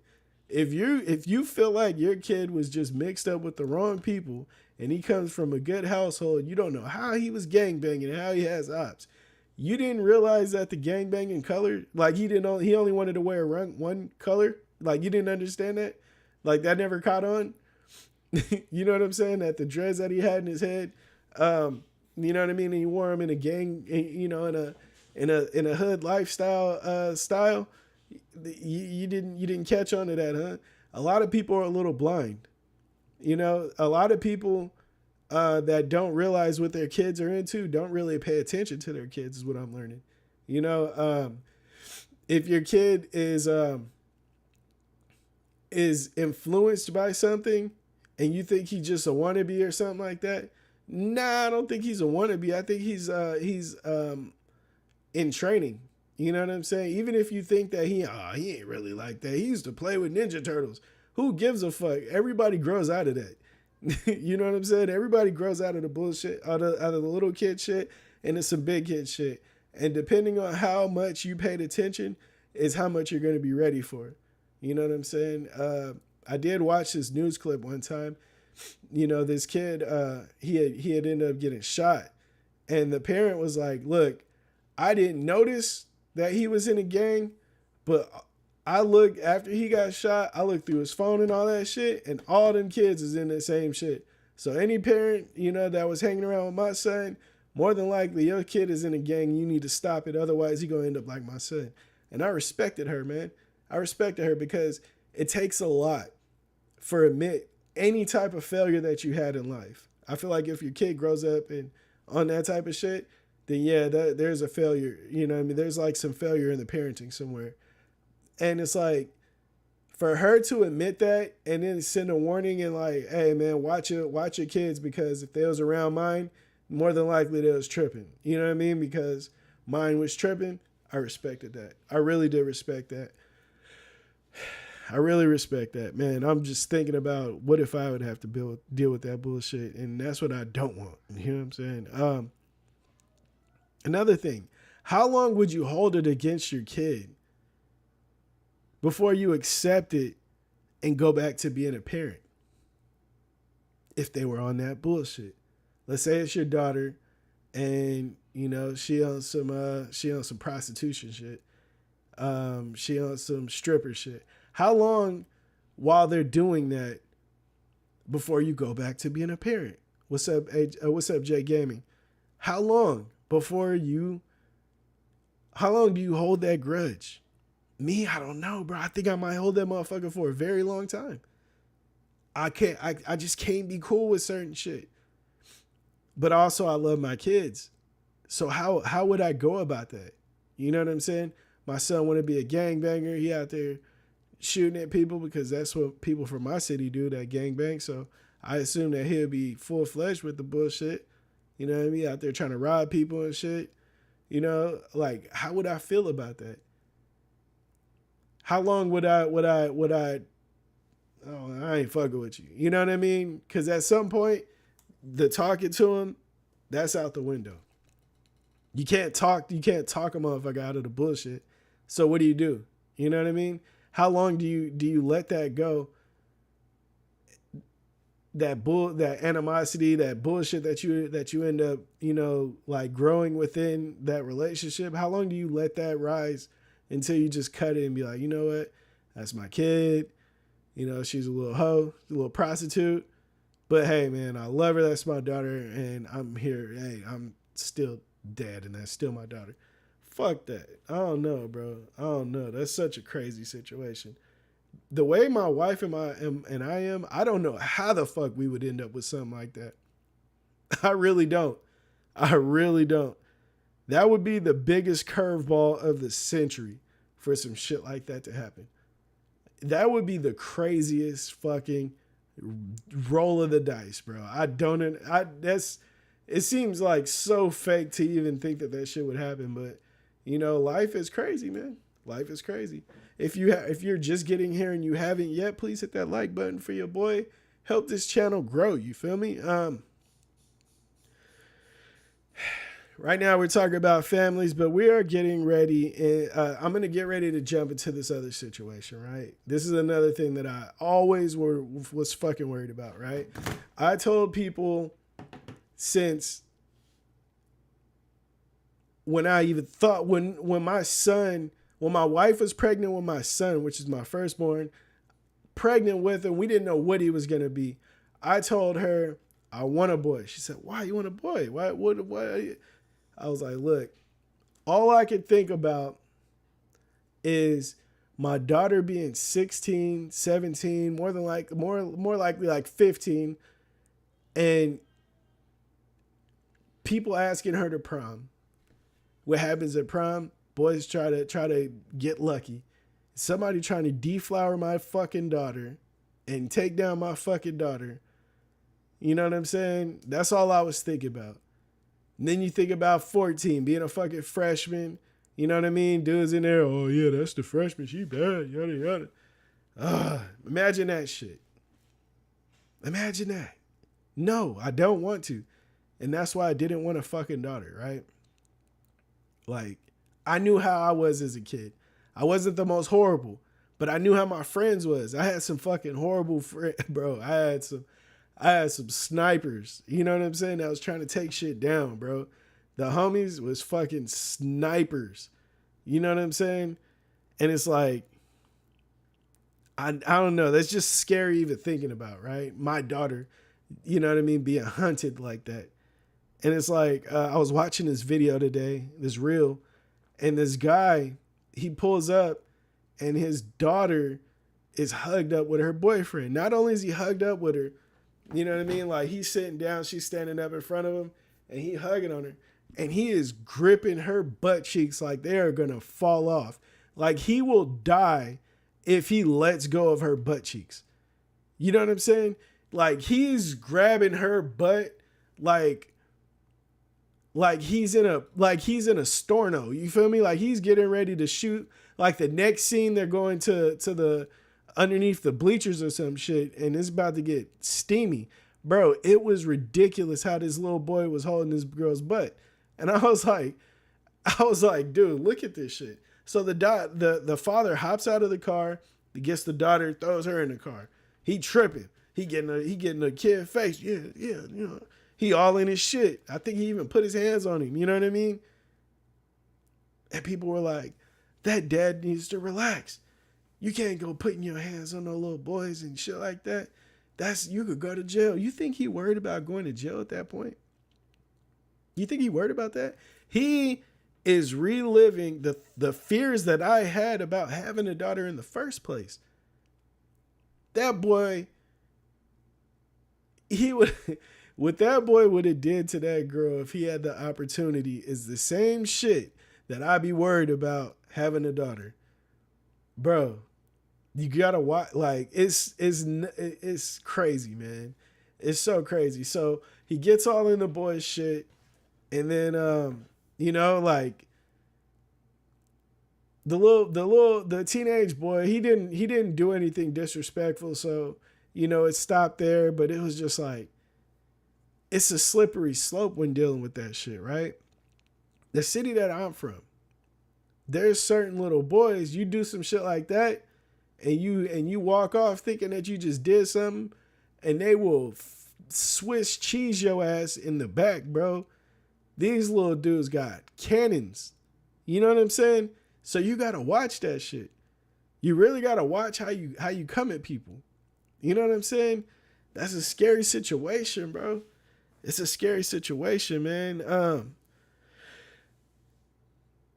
If you feel like your kid was just mixed up with the wrong people and he comes from a good household, you don't know how he was gangbanging and how he has ops. You didn't realize that the gangbanging color, like he only wanted to wear one color. Like, you didn't understand that. Like, that never caught on. You know what I'm saying? That the dreads that he had in his head, you know what I mean? And he wore them in a gang, you know, in a hood lifestyle style. You didn't catch on to that, huh? A lot of people are a little blind. You know, a lot of people that don't realize what their kids are into don't really pay attention to their kids, is what I'm learning. You know, if your kid is influenced by something and you think he's just a wannabe or something like that, nah, I don't think he's a wannabe. I think he's in training. You know what I'm saying? Even if you think that he ain't really like that. He used to play with Ninja Turtles. Who gives a fuck? Everybody grows out of that. You know what I'm saying? Everybody grows out of the bullshit, out of the little kid shit, and it's some big kid shit. And depending on how much you paid attention is how much you're going to be ready for. You know what I'm saying? I did watch this news clip one time. You know, this kid, he had ended up getting shot. And the parent was like, look, I didn't notice that he was in a gang, but I looked after he got shot, I looked through his phone and all that shit, and all them kids is in the same shit. So any parent, you know, that was hanging around with my son, more than likely your kid is in a gang. You need to stop it. Otherwise, he going to end up like my son. And I respected her, man. I respected her because it takes a lot for admit any type of failure that you had in life. I feel like if your kid grows up and on that type of shit, then yeah, there's a failure. You know what I mean? There's like some failure in the parenting somewhere. And it's like, for her to admit that and then send a warning and like, hey man, watch your kids, because if they was around mine, more than likely they was tripping. You know what I mean? Because mine was tripping. I respected that. I really did respect that. I really respect that, man. I'm just thinking about what if I would have to deal with that bullshit, and that's what I don't want. You know what I'm saying? Another thing, how long would you hold it against your kid before you accept it and go back to being a parent? If they were on that bullshit, let's say it's your daughter, and you know she on some prostitution shit, she on some stripper shit. How long while they're doing that before you go back to being a parent? What's up, Jay Gaming? How long do you hold that grudge? Me, I don't know, bro. I think I might hold that motherfucker for a very long time. I just can't be cool with certain shit. But also I love my kids. So how would I go about that? You know what I'm saying? My son want to be a gangbanger. He out there shooting at people because that's what people from my city do, that gangbang. So I assume that he'll be full fledged with the bullshit. You know what I mean? Out there trying to rob people and shit. You know, like how would I feel about that? How long would I oh, I ain't fucking with you. You know what I mean? Because at some point, the talking to him, that's out the window. You can't talk a motherfucker out of the bullshit. So what do? You know what I mean? How long do you let that go? That animosity, that bullshit that you end up, you know, like growing within that relationship. How long do you let that rise until you just cut it and be like, you know what? That's my kid. You know, she's a little hoe, a little prostitute. But hey, man, I love her. That's my daughter. And I'm here. Hey, I'm still dad and that's still my daughter. Fuck that. I don't know, bro. I don't know. That's such a crazy situation. The way my wife and I am, I don't know how the fuck we would end up with something like that. I really don't. I really don't. That would be the biggest curveball of the century for some shit like that to happen. That would be the craziest fucking roll of the dice, bro. It seems like so fake to even think that shit would happen, but you know, life is crazy, man. Life is crazy. If you're just getting here and you haven't yet, please hit that like button for your boy. Help this channel grow. You feel me? Right now we're talking about families, but we are getting ready. I'm going to get ready to jump into this other situation, right? This is another thing that I always was fucking worried about, right? I told people since when I even thought, when my wife was pregnant with my son, which is my firstborn, pregnant with him, we didn't know what he was going to be. I told her, I want a boy. She said, why you want a boy? What? I was like, look, all I could think about is my daughter being 16, 17, more likely like 15, and people asking her to prom. What happens at prom? Boys try to get lucky. Somebody trying to deflower my fucking daughter and take down my fucking daughter. You know what I'm saying? That's all I was thinking about. And then you think about 14, being a fucking freshman. You know what I mean? Dudes in there, oh yeah, that's the freshman. She bad, yada, yada. Imagine that shit. Imagine that. No, I don't want to. And that's why I didn't want a fucking daughter, right? Like, I knew how I was as a kid. I wasn't the most horrible, but I knew how my friends was. I had some fucking horrible friends, bro. I had some snipers, you know what I'm saying? That was trying to take shit down, bro. The homies was fucking snipers. You know what I'm saying? And it's like, I don't know. That's just scary even thinking about, right? My daughter, you know what I mean? Being hunted like that. And it's like, I was watching this video today, this reel, and this guy, he pulls up and his daughter is hugged up with her boyfriend. Not only is he hugged up with her, you know what I mean? Like he's sitting down, she's standing up in front of him, and he hugging on her. And he is gripping her butt cheeks like they are going to fall off. Like he will die if he lets go of her butt cheeks. You know what I'm saying? Like he's grabbing her butt like he's in a storno. You feel me? Like he's getting ready to shoot. Like the next scene, they're going to the underneath the bleachers or some shit, and it's about to get steamy. Bro, it was ridiculous how this little boy was holding this girl's butt. And I was like, dude, look at this shit. So the father hops out of the car, he gets the daughter, throws her in the car. He tripping. He getting a kid face. Yeah, you know. He all in his shit. I think he even put his hands on him. You know what I mean? And people were like, that dad needs to relax. You can't go putting your hands on no little boys and shit like that. You could go to jail. You think he worried about going to jail at that point? You think he worried about that? He is reliving the fears that I had about having a daughter in the first place. That boy he would what that boy would have did to that girl if he had the opportunity is the same shit that I'd be worried about having a daughter. Bro, you gotta watch. Like it's crazy, man. It's so crazy. So he gets all in the boy's shit, and then like the teenage boy, he didn't do anything disrespectful, so it stopped there. But it was just like it's a slippery slope when dealing with that shit, right? The city that I'm from, there's certain little boys, you do some shit like that, and you walk off thinking that you just did something, and they will Swiss cheese your ass in the back, bro. These little dudes got cannons. You know what I'm saying? So you gotta watch that shit. You really gotta watch how you come at people. You know what I'm saying? That's a scary situation, bro. It's a scary situation, man.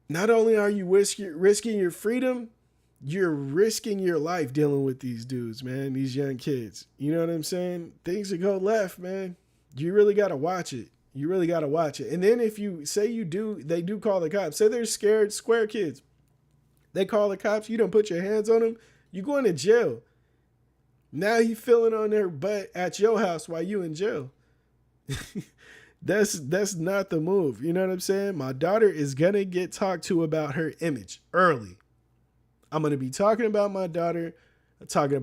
Not only are you risking your freedom, you're risking your life dealing with these dudes, man, these young kids. You know what I'm saying? Things that go left, man. You really got to watch it. You really got to watch it. And then if you say they do call the cops. Say they're scared square kids. They call the cops. You don't put your hands on them. You going to jail. Now he feeling on their butt at your house while you in jail. That's not the move. You know what I'm saying? My daughter is going to get talked to about her image early. I'm going to be talking about my daughter, I'm going to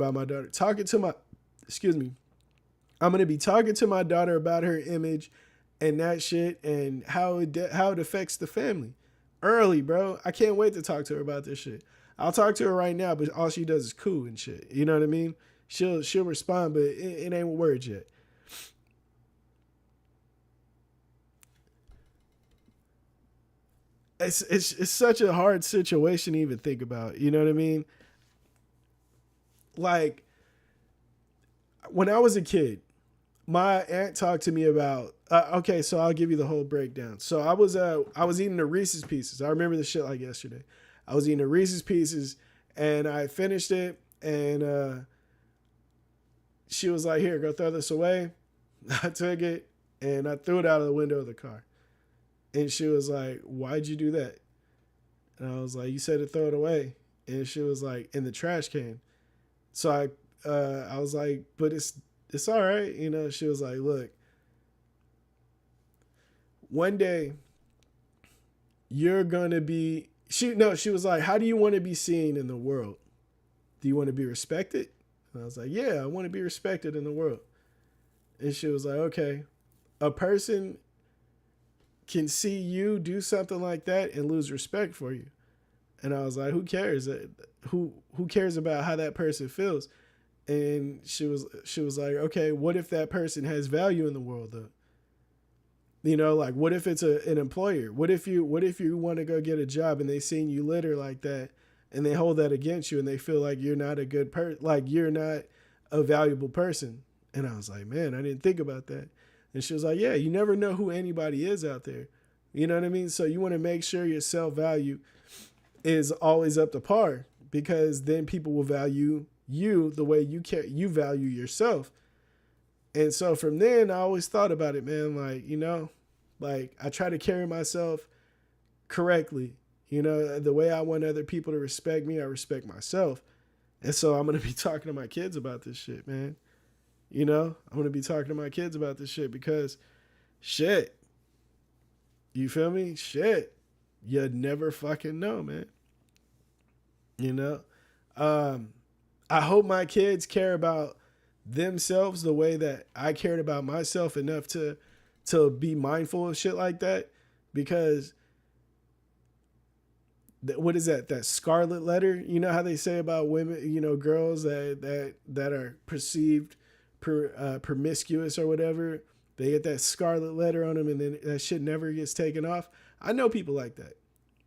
be talking to my daughter about her image and that shit and how it affects the family early, bro. I can't wait to talk to her about this shit. I'll talk to her right now, but all she does is coo and shit. You know what I mean? She'll respond, but it ain't words yet. It's such a hard situation to even think about. You know what I mean? Like when I was a kid, my aunt talked to me about. Okay, so I'll give you the whole breakdown. So I was eating the Reese's Pieces. I remember the shit like yesterday. I was eating the Reese's Pieces, and I finished it, and she was like, "Here, go throw this away." I took it and I threw it out of the window of the car. And she was like, "Why'd you do that?" And I was like, "You said to throw it away." And she was like, "In the trash can." So I was like, "But it's all right." She was like, "Look, one day you're going to be," she was like, "How do you want to be seen in the world? Do you want to be respected?" And I was like, "Yeah, I want to be respected in the world." And she was like, "Okay, a person can see you do something like that and lose respect for you." And I was like, "Who cares? Who cares about how that person feels?" And she was like, "Okay, what if that person has value in the world though? Like what if it's an employer? What if you want to go get a job and they seen you litter like that and they hold that against you and they feel like you're not a good person, like you're not a valuable person?" And I was like, "Man, I didn't think about that." And she was like, "Yeah, you never know who anybody is out there." You know what I mean? So you want to make sure your self-value is always up to par, because then people will value you the way you value yourself. And so from then I always thought about it, man, like I try to carry myself correctly. The way I want other people to respect me, I respect myself. And so I'm going to be talking to my kids about this shit, man. I'm going to be talking to my kids about this shit because shit, you feel me? Shit, you never fucking know, man. I hope my kids care about themselves the way that I cared about myself enough to be mindful of shit like that, because what is that scarlet letter? You know how they say about women, girls that are perceived promiscuous or whatever, they get that scarlet letter on them and then that shit never gets taken off. I know people like that.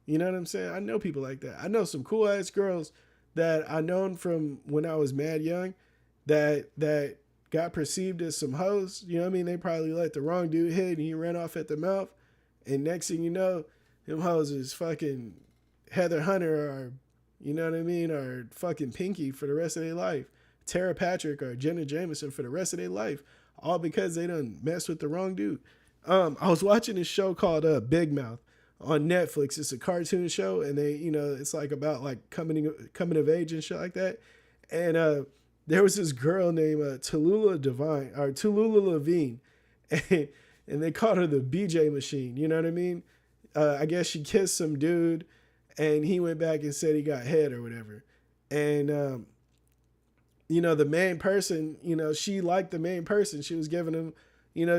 You know what I'm saying? I know people like that. I know some cool ass girls that I known from when I was mad young that got perceived as some hoes. You know what I mean? They probably let the wrong dude hit and he ran off at the mouth. And next thing you know, them hoes is fucking Heather Hunter or, you know what I mean, or fucking Pinky for the rest of their life. Tara Patrick or Jenna Jameson for the rest of their life. all because they done messed with the wrong dude. I was watching this show called Big Mouth on Netflix. It's a cartoon show, and they, it's like about like coming of age and shit like that. And there was this girl named Tallulah Levine, and, and they called her the BJ machine. You know what I mean? I guess she kissed some dude, and he went back and said he got head or whatever. And the main person, she liked the main person. She was giving him,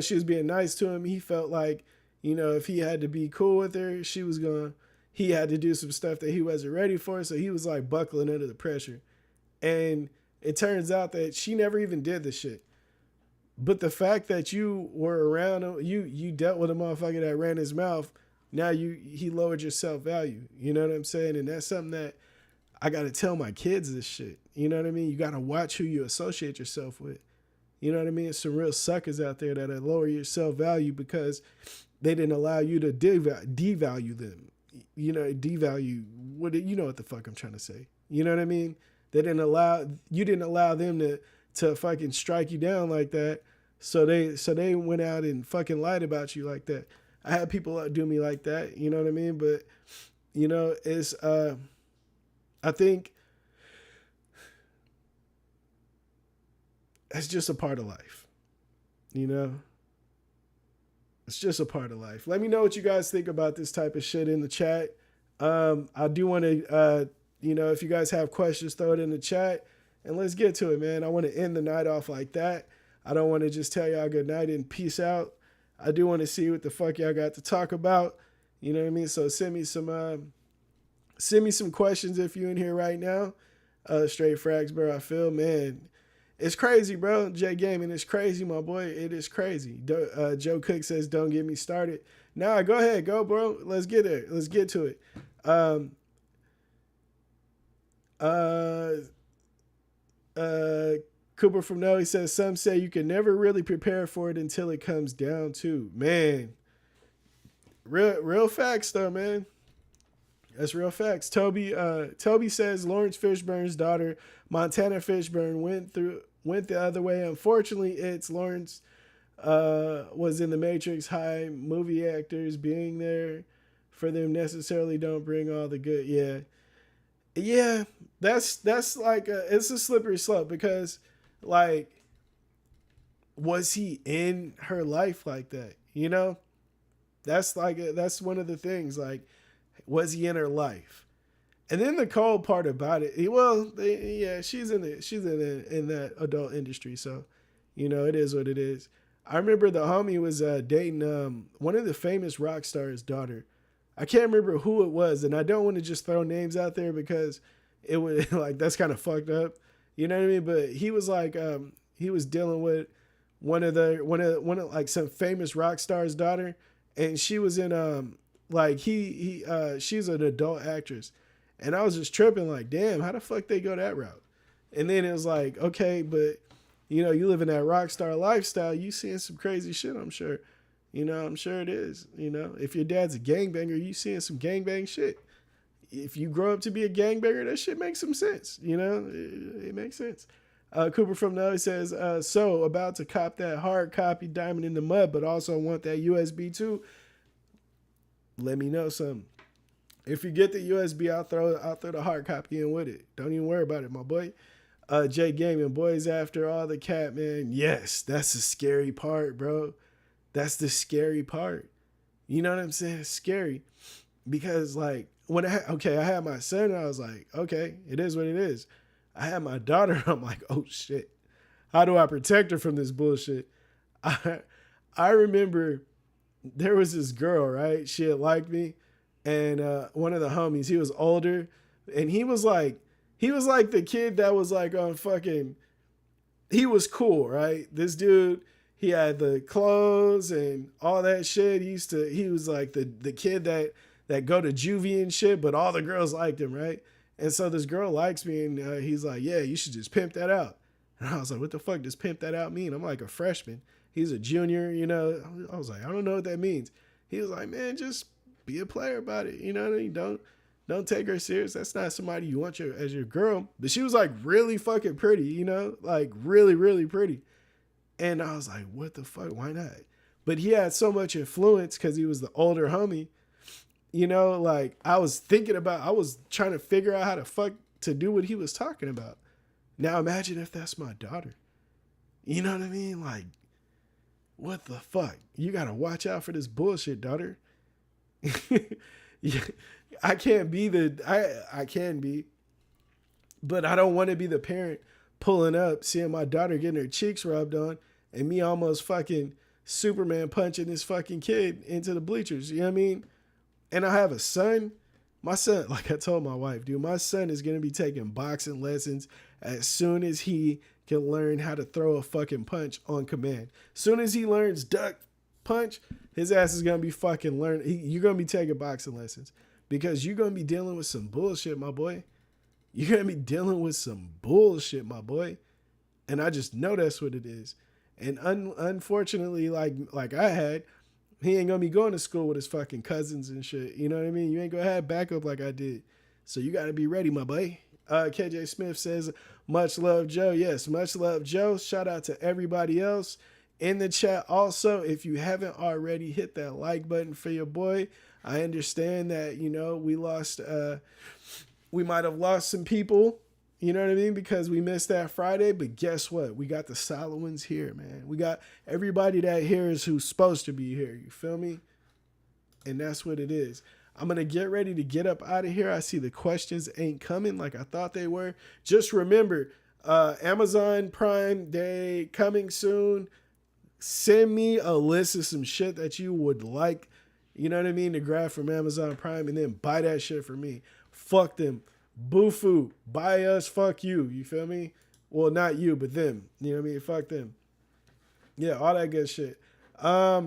she was being nice to him. He felt like, if he had to be cool with her, he had to do some stuff that he wasn't ready for. So he was like buckling under the pressure. And it turns out that she never even did the shit. But the fact that you were around him, you dealt with a motherfucker that ran his mouth, now he lowered your self-value. You know what I'm saying? And that's something that I got to tell my kids this shit. You know what I mean? You got to watch who you associate yourself with. You know what I mean? It's some real suckers out there that lower your self-value because they didn't allow you to devalue them. Devalue, you know what the fuck I'm trying to say. You know what I mean? You didn't allow them to fucking strike you down like that. So they went out and fucking lied about you like that. I had people do me like that, you know what I mean? But, it's, I think it's just a part of life, It's just a part of life. Let me know what you guys think about this type of shit in the chat. I do want to, if you guys have questions, throw it in the chat and let's get to it, man. I want to end the night off like that. I don't want to just tell y'all good night and peace out. I do want to see what the fuck y'all got to talk about. You know what I mean? So send me some questions if you're in here right now. Straight frags, bro. I feel, man, it's crazy, bro. J Gaming is crazy, my boy. It is crazy. Joe Cook says, don't get me started. Nah, go ahead. Go, bro. Let's get there. Let's get to it. Cooper from Nelly says, some say you can never really prepare for it until it comes down to. Man, real facts though, man. That's real facts. Toby says Lawrence Fishburne's daughter, Montana Fishburne, went the other way. Unfortunately, it's Lawrence was in the Matrix. High movie actors being there for them necessarily don't bring all the good. Yeah. That's like it's a slippery slope because like, was he in her life like that? That's one of the things. Like, was he in her life? And then the cold part about it, she's in that adult industry, so it is what it is. I remember the homie was dating one of the famous rock stars' daughter. I can't remember who it was, and I don't want to just throw names out there because it would like that's kind of fucked up. You know what I mean? But he was like he was dealing with one of like some famous rock star's daughter, and she was in she's an adult actress. And I was just tripping like, damn, how the fuck they go that route? And then it was like, okay, but you live in that rock star lifestyle, you seeing some crazy shit, I'm sure. I'm sure it is. If your dad's a gangbanger, you seeing some gangbang shit. If you grow up to be a gangbanger, that shit makes some sense. It makes sense. Cooper from Nelly says, so about to cop that hard copy Diamond in the Mud, but also want that USB too. Let me know something. If you get the USB, I'll throw the hard copy in with it. Don't even worry about it, my boy. Jay Gaming, boys after all the cat, man. Yes, that's the scary part, bro. That's the scary part. You know what I'm saying? It's scary. Because like when I had my son, I was like, okay, it is what it is. I had my daughter, I'm like, oh shit. How do I protect her from this bullshit? I remember there was this girl, right? She had liked me. And one of the homies, he was older, and he was like the kid that was like on fucking, he was cool, right? This dude, he had the clothes and all that shit. He was like the kid that go to juvie and shit, but all the girls liked him, right? And so this girl likes me, and he's like, yeah, you should just pimp that out. And I was like, what the fuck does pimp that out mean? I'm like a freshman. He's a junior, I was like, I don't know what that means. He was like, man, just be a player about it. You know what I mean? Don't take her serious. That's not somebody you want as your girl. But she was like really fucking pretty, like really, really pretty. And I was like, what the fuck? Why not? But he had so much influence because he was the older homie. You know, like I was trying to figure out how to fuck to do what he was talking about. Now imagine if that's my daughter. You know what I mean? Like, what the fuck? You gotta watch out for this bullshit, daughter. I can't be I can be, but I don't want to be the parent pulling up, seeing my daughter getting her cheeks rubbed on, and me almost fucking Superman punching this fucking kid into the bleachers. You know what I mean? And I have a son. My son, like I told my wife, dude, my son is going to be taking boxing lessons as soon as he can learn how to throw a fucking punch on command. As soon as he learns duck, punch, his ass is going to be fucking learning. You're going to be taking boxing lessons because you're going to be dealing with some bullshit, my boy. You're going to be dealing with some bullshit, my boy. And I just know that's what it is. And unfortunately, like I had, he ain't gonna be going to school with his fucking cousins and shit. You know what I mean? You ain't gonna have backup like I did. So you gotta be ready, my boy. KJ Smith says, much love, Joe. Yes, much love, Joe. Shout out to everybody else in the chat. Also, if you haven't already, hit that like button for your boy. I understand that, you know, we might have lost some people. You know what I mean? Because we missed that Friday. But guess what? We got the solid ones here, man. We got everybody that here is who's supposed to be here. You feel me? And that's what it is. I'm going to get ready to get up out of here. I see the questions ain't coming like I thought they were. Just remember, Amazon Prime Day coming soon. Send me a list of some shit that you would like, you know what I mean, to grab from Amazon Prime and then buy that shit for me. Fuck them. Bruhhh, buy us, fuck you. You feel me? Well, not you, but them. You know what I mean? Fuck them. Yeah, all that good shit. I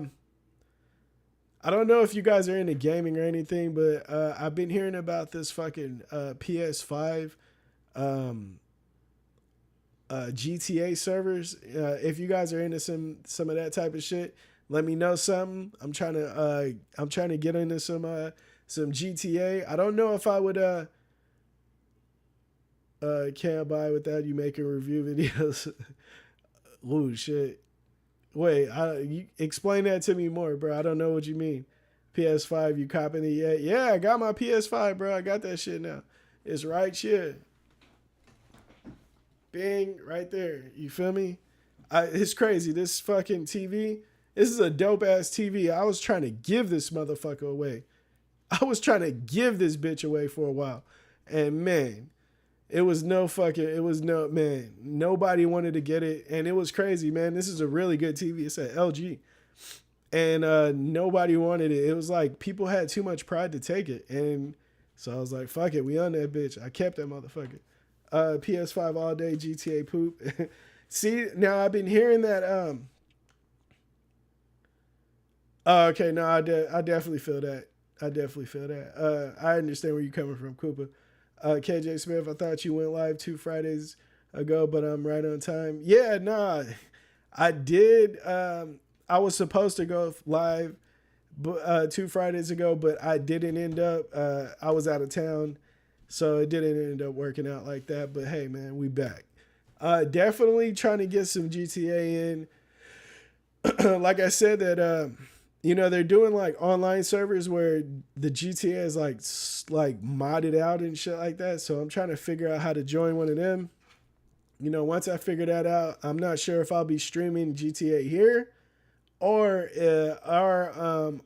don't know if you guys are into gaming or anything, but I've been hearing about this fucking PS5 GTA servers. If you guys are into some of that type of shit, let me know something. I'm trying to get into some GTA. I don't know if I would can't buy without you making review videos. Ooh, shit. Wait, you explain that to me more, bro. I don't know what you mean. PS5, you copping it yet? Yeah, I got my PS5, bro. I got that shit now. It's right here. Bing, right there. You feel me? It's crazy. This fucking TV, this is a dope-ass TV. I was trying to give this motherfucker away. I was trying to give this bitch away for a while. And, man, nobody wanted to get it. And it was crazy, man. This is a really good TV. It's an LG. And nobody wanted it. It was like people had too much pride to take it. And so I was like, fuck it. We on that bitch. I kept that motherfucker. PS5 all day, GTA poop. See, now I've been hearing that. Okay, no, I definitely feel that. I understand where you're coming from, Koopa. KJ Smith, I thought you went live 2 Fridays ago, but I'm right on time. Yeah, nah, I did. I was supposed to go live 2 Fridays ago, but I didn't end up. I was out of town, so it didn't end up working out like that. But hey, man, we back. Definitely trying to get some GTA in. Like I said, that you know, they're doing like online servers where the GTA is like modded out and shit like that. So I'm trying to figure out how to join one of them. You know, once I figure that out, I'm not sure if I'll be streaming GTA here or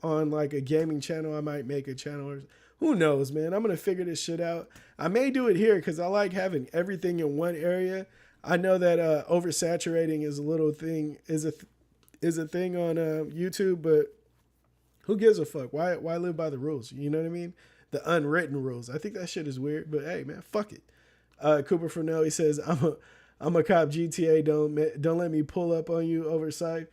on like a gaming channel. I might make a channel, or who knows, man. I'm gonna figure this shit out. I may do it here because I like having everything in one area. I know that oversaturating is a thing on YouTube, but who gives a fuck? Why live by the rules? You know what I mean? The unwritten rules. I think that shit is weird, but hey, man, fuck it. Cooper Fernell, he says, I'm a cop GTA. Don't let me pull up on you oversight.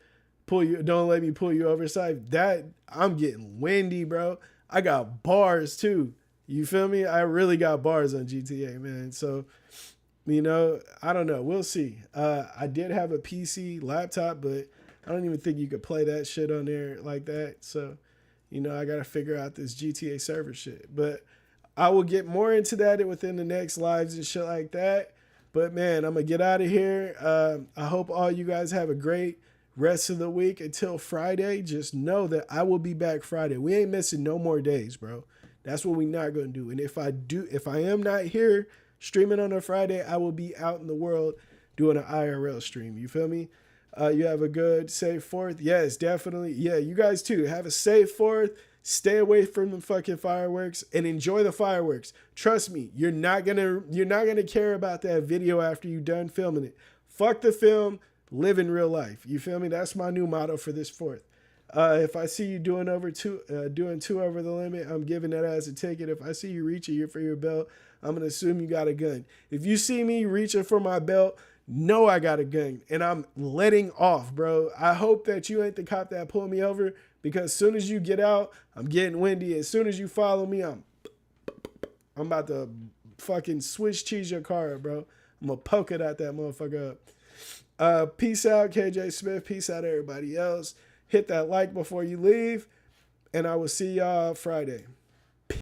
Don't let me pull you oversight. That I'm getting windy, bro. I got bars too. You feel me? I really got bars on GTA, man. So, you know, I don't know. We'll see. I did have a PC laptop, but I don't even think you could play that shit on there like that. So, you know, I got to figure out this GTA server shit. But I will get more into that within the next lives and shit like that. But man, I'm gonna get out of here. I hope all you guys have a great rest of the week until Friday. Just know that I will be back Friday. We ain't missing no more days, bro. That's what we not gonna do. And if I am not here streaming on a Friday, I will be out in the world doing an IRL stream. You feel me? You have a good, safe 4th. Yes, definitely. Yeah, you guys too. Have a safe 4th. Stay away from the fucking fireworks and enjoy the fireworks. Trust me, you're not gonna care about that video after you're done filming it. Fuck the film, live in real life. You feel me? That's my new motto for this 4th. If I see you doing two over the limit, I'm giving that as a ticket. If I see you reaching for your belt, I'm gonna assume you got a gun. If you see me reaching for my belt, know I got a gun and I'm letting off, bro. I hope that you ain't the cop that pulled me over, because as soon as you get out, I'm getting windy. As soon as you follow me, I'm about to fucking switch cheese your car, bro. I'm gonna poke it at that motherfucker up. Peace out, KJ Smith. Peace out, everybody else. Hit that like before you leave, and I will see y'all Friday.